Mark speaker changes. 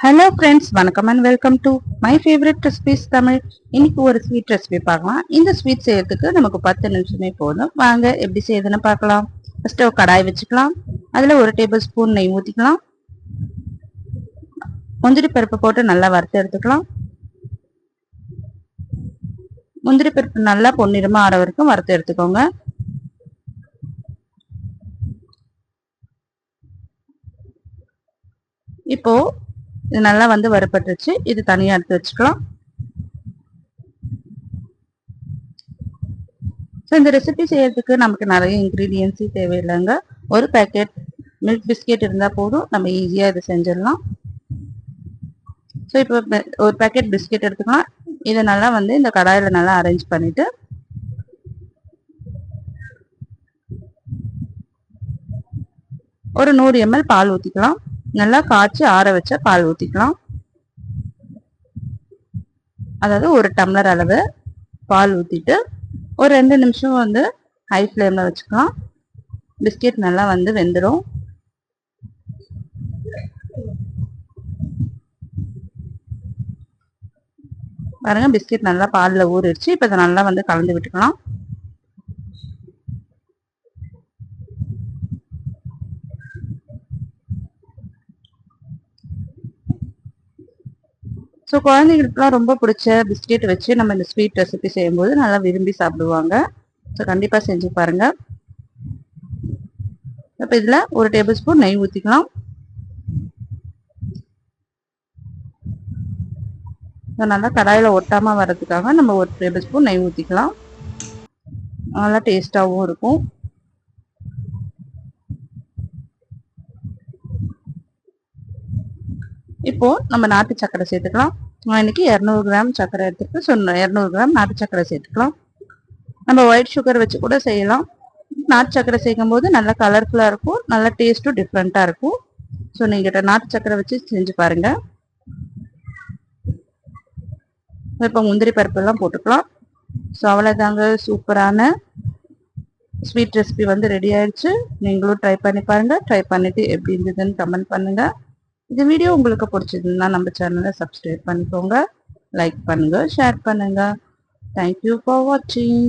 Speaker 1: Hello friends, வணக்கம் and welcome to my favourite recipes Tamil. இன்னைக்கு ஒரு ஸ்வீட் ரெசிபி பார்க்கலாம். இந்த ஸ்வீட் செய்யறதுக்கு நமக்கு 10 நிமிஷமே போதும். வாங்க எப்படி செய்யுதுன்னு பார்க்கலாம். ஃபர்ஸ்ட் ஒரு கடாய் வச்சுக்கலாம். அதில் 1 டேபிள் ஸ்பூன் நெய் ஊற்றிக்கலாம். முந்திரி பருப்பு போட்டு நல்லா வறுத்து எடுத்துக்கலாம். முந்திரி பருப்பு நல்லா பொன்னிறமா ஆற வரைக்கும் வறுத்து எடுத்துக்கோங்க. இப்போ இது நல்லா வறுபட்டுருச்சு. இது தனியா எடுத்து வச்சுக்கலாம். இந்த ரெசிபி செய்யறதுக்கு நமக்கு நிறைய இன்கிரீடியன்ஸ் தேவையில்லைங்க. ஒரு பேக்கெட் மில்க் பிஸ்கெட் இருந்தா போதும், நம்ம ஈஸியா இதை செஞ்சிடலாம். ஸோ இப்போ ஒரு பேக்கெட் பிஸ்கெட் எடுத்துக்கலாம். இதை நல்லா இந்த கடாயில நல்லா அரேஞ்ச் பண்ணிட்டு ஒரு 100 ml பால் ஊற்றிக்கலாம். நல்லா காய்ச்சி ஆற வச்ச பால் ஊற்றிக்கலாம். அதாவது 1 டம்ளர் அளவு பால் ஊற்றிட்டு ஒரு 2 நிமிஷம் ஹை ஃப்ளேமில் வச்சுக்கலாம். பிஸ்கெட் நல்லா வெந்துடும். பாருங்க, பிஸ்கெட் நல்லா பாலில் ஊறிடுச்சு. இப்போ இதை நல்லா கலந்து விட்டுக்கலாம். ஸோ குழந்தைங்களுக்குலாம் ரொம்ப பிடிச்ச பிஸ்கெட் வச்சு நம்ம இந்த ஸ்வீட் ரெசிபி செய்யும்போது நல்லா விரும்பி சாப்பிடுவாங்க. ஸோ கண்டிப்பாக செஞ்சு பாருங்கள். இப்போ இதில் 1 டேபிள் ஸ்பூன் நெய் ஊற்றிக்கலாம். நல்லா கடாயில் ஒட்டாமல் வர்றதுக்காக நம்ம 1 டேபிள் ஸ்பூன் நெய் ஊற்றிக்கலாம். நல்லா டேஸ்டாகவும் இருக்கும். இப்போ நம்ம நாட்டு சக்கரை சேர்த்துக்கலாம். நான் இன்னைக்கு 200 கிராம் சக்கரை எடுத்துட்டு சொன்னேன். 200 கிராம் நாட்டு சக்கரை சேர்த்துக்கலாம். நம்ம ஒயிட் சுகர் வச்சு கூட செய்யலாம். நாட்டு சக்கரை சேர்க்கும் போது நல்லா கலர்ஃபுல்லாக இருக்கும், நல்லா டேஸ்ட்டும் டிஃப்ரெண்ட்டாக இருக்கும். ஸோ நீங்கள் நாட்டு சக்கரை வச்சு செஞ்சு பாருங்க. இப்போ முந்திரி பருப்பெல்லாம் போட்டுக்கலாம். ஸோ அவ்வளோதாங்க, சூப்பரான ஸ்வீட் ரெசிபி ரெடி ஆயிடுச்சு. நீங்களும் ட்ரை பண்ணி பாருங்க. ட்ரை பண்ணிட்டு எப்படி இருந்ததுன்னு கமெண்ட் பண்ணுங்க. இந்த வீடியோ உங்களுக்கு பிடிச்சதுன்னா நம்ம சேனலை சப்ஸ்கிரைப் பண்ணிக்கோங்க, லைக் பண்ணுங்க, ஷேர் பண்ணுங்க. தேங்க்யூ ஃபார் வாட்சிங்.